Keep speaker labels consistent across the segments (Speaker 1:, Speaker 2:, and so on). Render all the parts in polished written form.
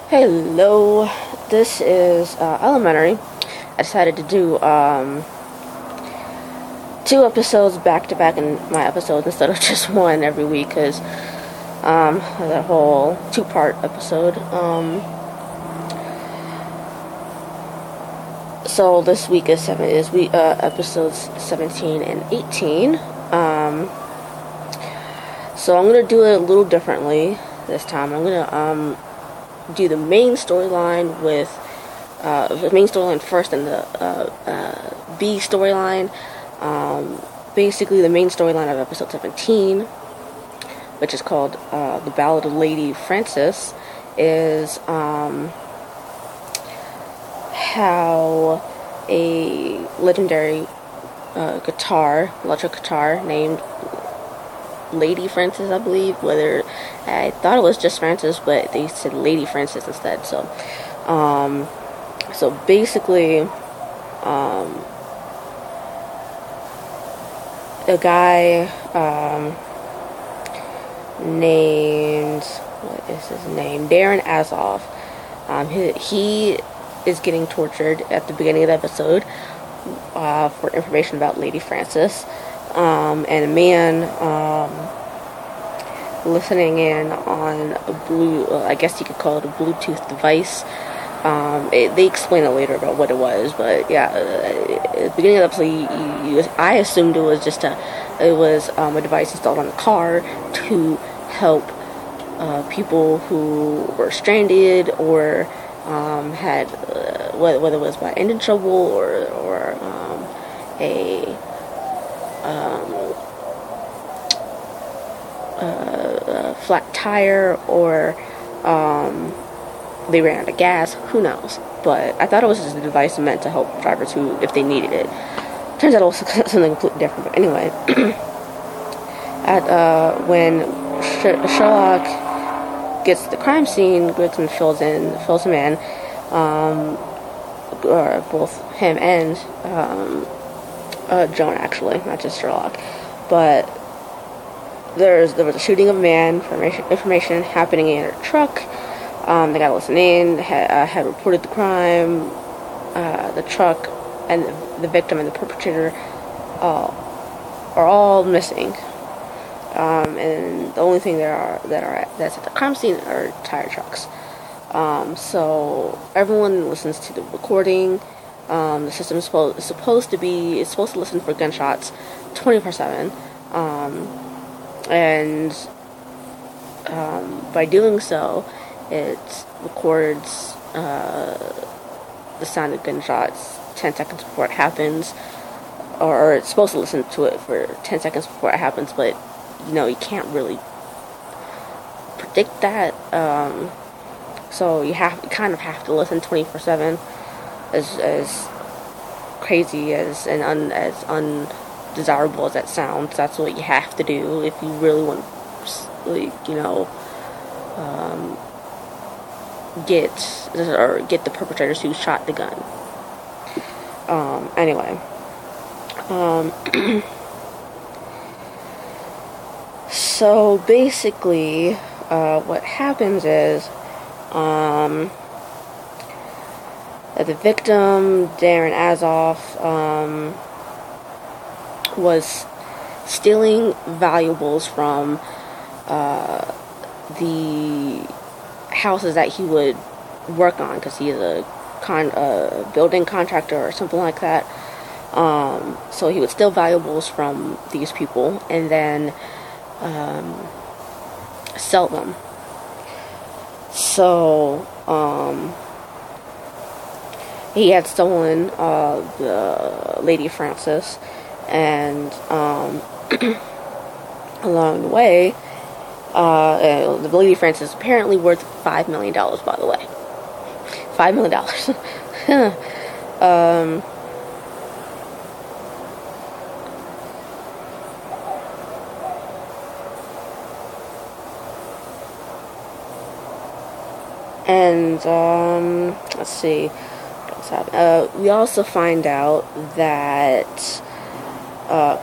Speaker 1: Hello, this is Elementary. I decided to do two episodes back to back in my episodes instead of just one every week because that whole two-part episode. So this week is episodes 17 and 18. So I'm gonna do it a little differently this time. I'm gonna do the main storyline with the main storyline first and the B storyline. Basically the main storyline of episode 17, which is called The Ballad of Lady Frances, is how a legendary electric guitar named Lady Frances, I believe. Whether I thought it was just Frances, but they said Lady Frances instead. So basically, a guy named, what is his name? Darren Azoff. He is getting tortured at the beginning of the episode for information about Lady Frances. And a man listening in on a I guess you could call it a Bluetooth device. They explain it later about what it was, but yeah, at the beginning of the episode, I assumed it was a device installed on a car to help people who were stranded or had whether it was by engine trouble or a flat tire, or they ran out of gas. Who knows? But I thought it was just a device meant to help drivers who, if they needed it. Turns out it was something completely different. But anyway, when Sherlock gets to the crime scene, Grigson fills him in. Both him and Joan, actually, not just Sherlock. But there was a shooting of a man. Information happening in a truck. They got to listen in. Had reported the crime. The truck and the victim and the perpetrator are all missing. And the only thing that's at the crime scene are tire trucks. So everyone listens to the recording. The system is supposed to listen for gunshots 24/7. And by doing so, it records the sound of gunshots 10 seconds before it happens, or it's supposed to listen to it for 10 seconds before it happens, but you can't really predict that. So you kind of have to listen 24/7, as crazy as undesirable as that sounds. That's what you have to do if you really want to, get the perpetrators who shot the gun. Anyway, so basically, what happens is, that the victim, Darren Azoff, was stealing valuables from the houses that he would work on, because he is a building contractor or something like that. So he would steal valuables from these people and then sell them. So he had stolen the Lady Frances, and along the way, the Lady Frances is apparently worth $5 million, by the way. $5 million. And let's see what else happened. We also find out that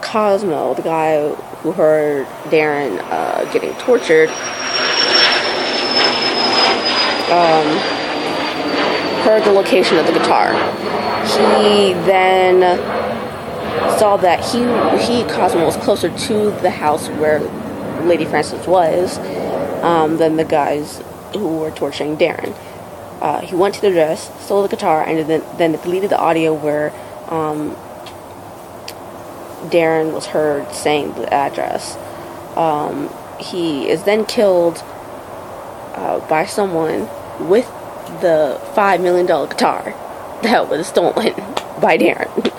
Speaker 1: Cosmo, the guy who heard Darren getting tortured, heard the location of the guitar. He then saw that Cosmo, was closer to the house where Lady Frances was than the guys who were torturing Darren. He went to the address, stole the guitar, and then deleted the audio where Darren was heard saying the address. He is then killed by someone with the $5 million guitar that was stolen by Darren.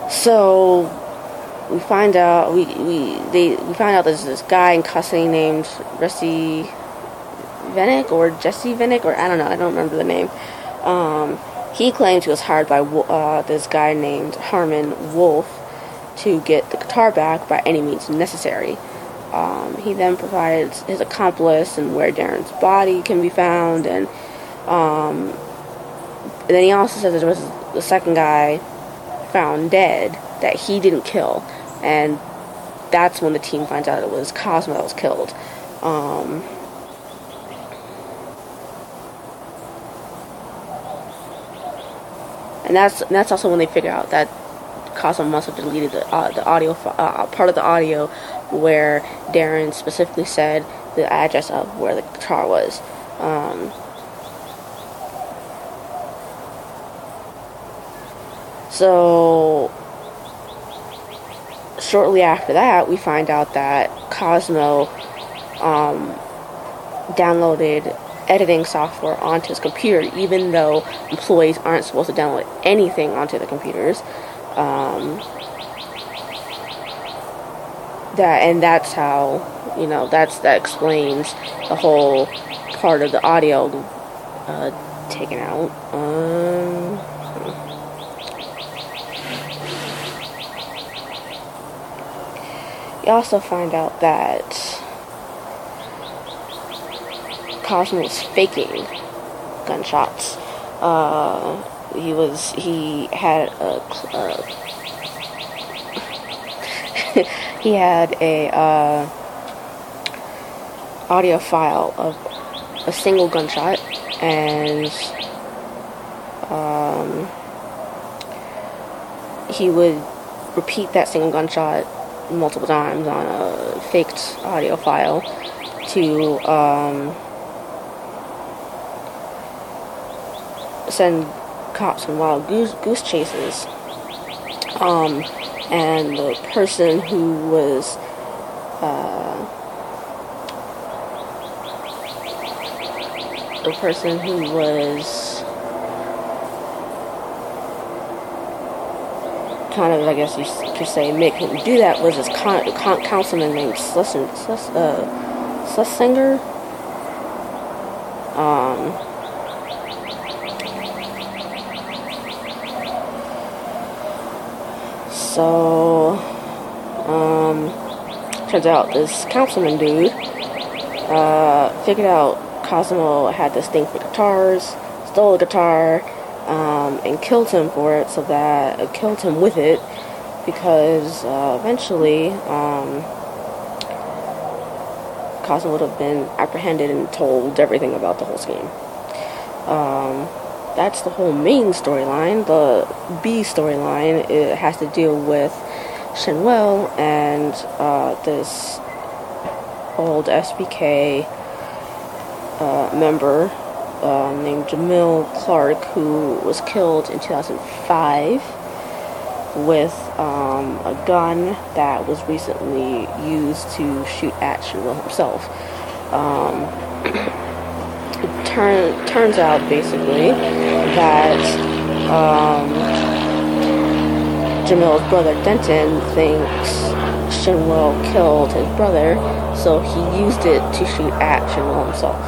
Speaker 1: So we find out there's this guy in custody named Jesse Vennick, or I don't know, I don't remember the name. He claims he was hired by this guy named Harmon Wolf to get the guitar back by any means necessary. He then provides his accomplice and where Darren's body can be found, and then he also says there was the second guy found dead that he didn't kill, and that's when the team finds out it was Cosmo that was killed. And that's also when they figure out that Cosmo must have deleted the audio part of the audio where Darren specifically said the address of where the guitar was. So shortly after that, we find out that Cosmo downloaded editing software onto his computer, even though employees aren't supposed to download anything onto the computers. That's how, that explains the whole part of the audio taken out. You also find out that Cosmo was faking gunshots. He had a audio file of a single gunshot, and he would repeat that single gunshot multiple times on a faked audio file to send cops on wild goose chases. And the person who was kind of, I guess you could say, make him do that was this councilman named Schlesinger. So, turns out this councilman dude figured out Cosmo had this thing for guitars, stole a guitar, and killed him for it, killed him with it, because eventually Cosmo would have been apprehended and told everything about the whole scheme. That's the whole main storyline. The B storyline, it has to deal with Shinwell and this old SBK member named Jamil Clark, who was killed in 2005 with a gun that was recently used to shoot at Shinwell himself. It turns out basically that Jamil's brother Denton thinks Shinwell killed his brother, so he used it to shoot at Shinwell himself.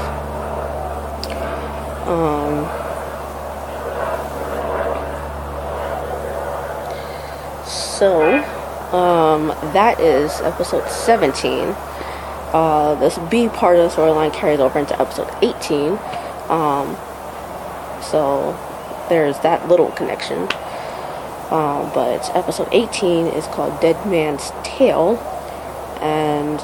Speaker 1: So that is episode 17. This B part of the storyline carries over into episode 18. So there's that little connection. But episode 18 is called Dead Man's Tale. and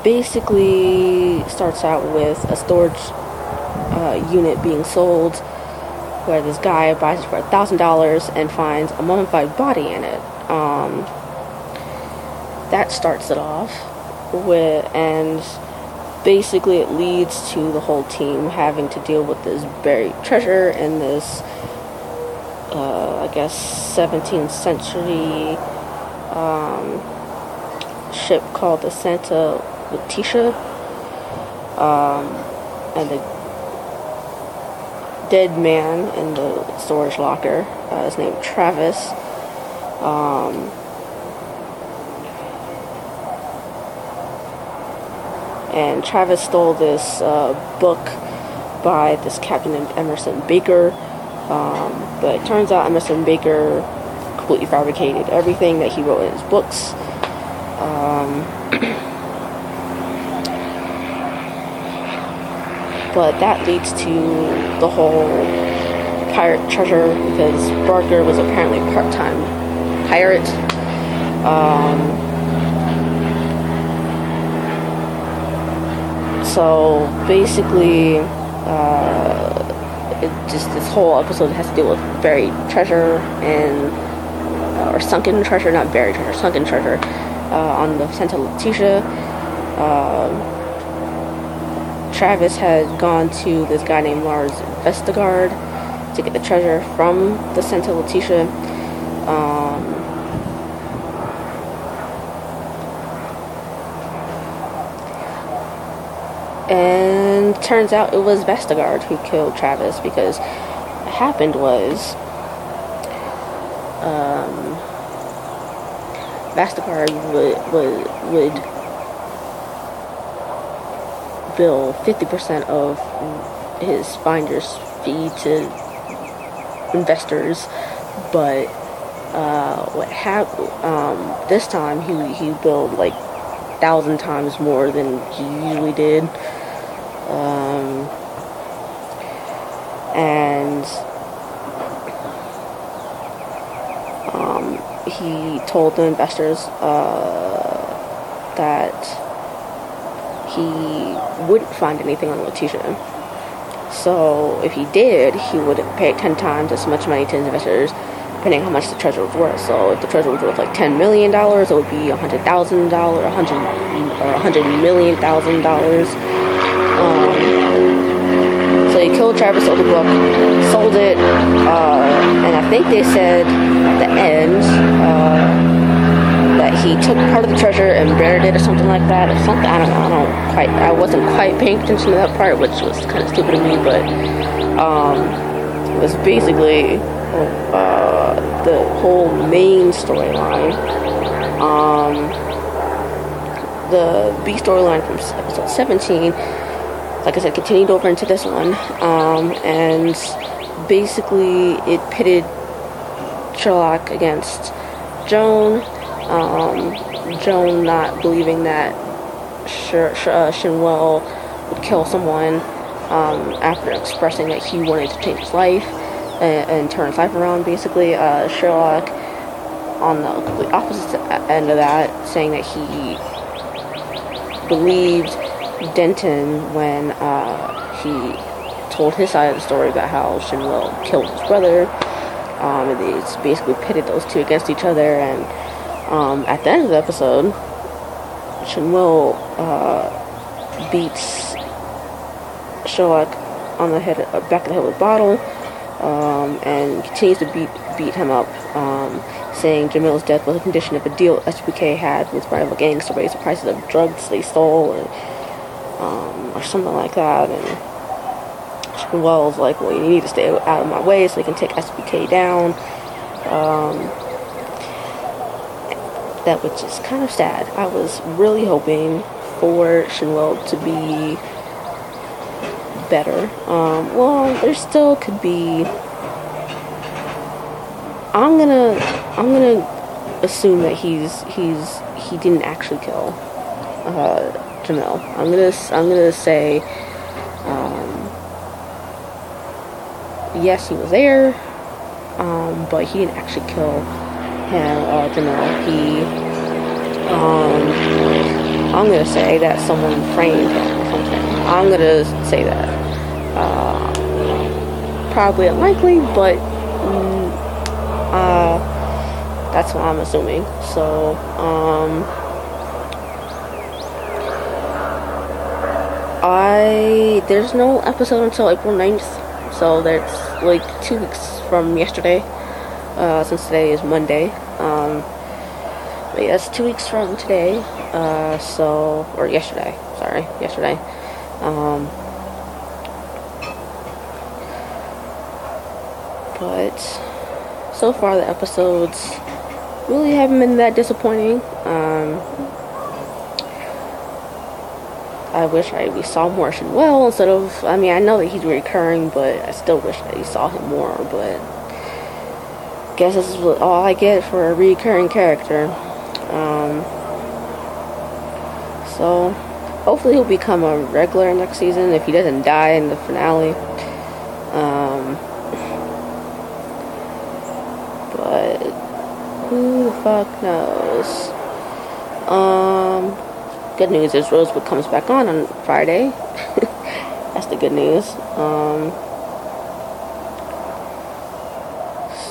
Speaker 1: basically starts out with a storage unit being sold, where this guy buys it for $1,000 and finds a mummified body in it. That starts it off and basically it leads to the whole team having to deal with this buried treasure in this, I guess, 17th century ship called the Santa Letitia, and the dead man in the storage locker is named Travis. And Travis stole this book by this captain named Emerson Baker, but it turns out Emerson Baker completely fabricated everything that he wrote in his books. But that leads to the whole pirate treasure, because Barker was apparently a part-time pirate. So basically, this whole episode has to deal with buried treasure or sunken treasure, not buried treasure, sunken treasure on the Santa Letitia. Travis had gone to this guy named Lars Vestergaard to get the treasure from the Santa Letitia. And turns out it was Vestergaard who killed Travis, because what happened was Vestergaard would bill 50% of his finder's fee to investors, but what happened this time he billed like 1,000 times more than he usually did, and he told the investors that he wouldn't find anything on Letitia. So if he did, he would pay 10 times as much money to his investors, depending on how much the treasure was worth. So if the treasure was worth like $10 million, it would be $100,000, $100 million. So he killed Travis, sold the book, sold it, and I think they said at the end that he took part of the treasure and buried it or something like that, or something. I don't know. I wasn't quite paying attention to that part, which was kind of stupid of me, but it was basically the whole main storyline. The B storyline from episode 17, like I said, continued over into this one, and basically it pitted Sherlock against Joan. Joan not believing that Shinwell would kill someone after expressing that he wanted to change his life and turn his life around, basically. Sherlock on the complete opposite end of that, saying that he believed Denton when he told his side of the story about how Shinwell killed his brother. And it's basically pitted those two against each other, and at the end of the episode, Shinwell beats Sherlock on the head, back of the head with a bottle, and continues to beat him up, saying Jamil's death was a condition of a deal SPK had with rival gangs to raise the prices of drugs they stole, or something like that. And Shinwell's like, well, you need to stay out of my way so you can take SPK down. That, which is kind of sad. I was really hoping for Shinwell to be better. Well, there still could be. I'm gonna assume that he didn't actually kill Jamil. I'm gonna say yes, he was there, but he didn't actually kill him, he, I'm gonna say that someone framed him or something. I'm gonna say that. Probably unlikely, but that's what I'm assuming. So, there's no episode until April 9th, so that's like 2 weeks from yesterday, since today is Monday. But yeah, it's 2 weeks from today, or yesterday, yesterday. But so far the episodes really haven't been that disappointing. I wish we saw more Shinwell instead of, I mean, I know that he's recurring, but I still wish that we saw him more, but guess this is all I get for a recurring character. So hopefully he'll become a regular next season if he doesn't die in the finale. But who the fuck knows? Good news is Rosewood comes back on Friday. That's the good news.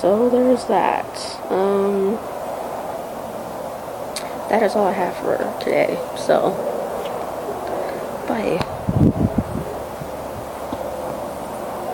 Speaker 1: So there's that. That is all I have for today. So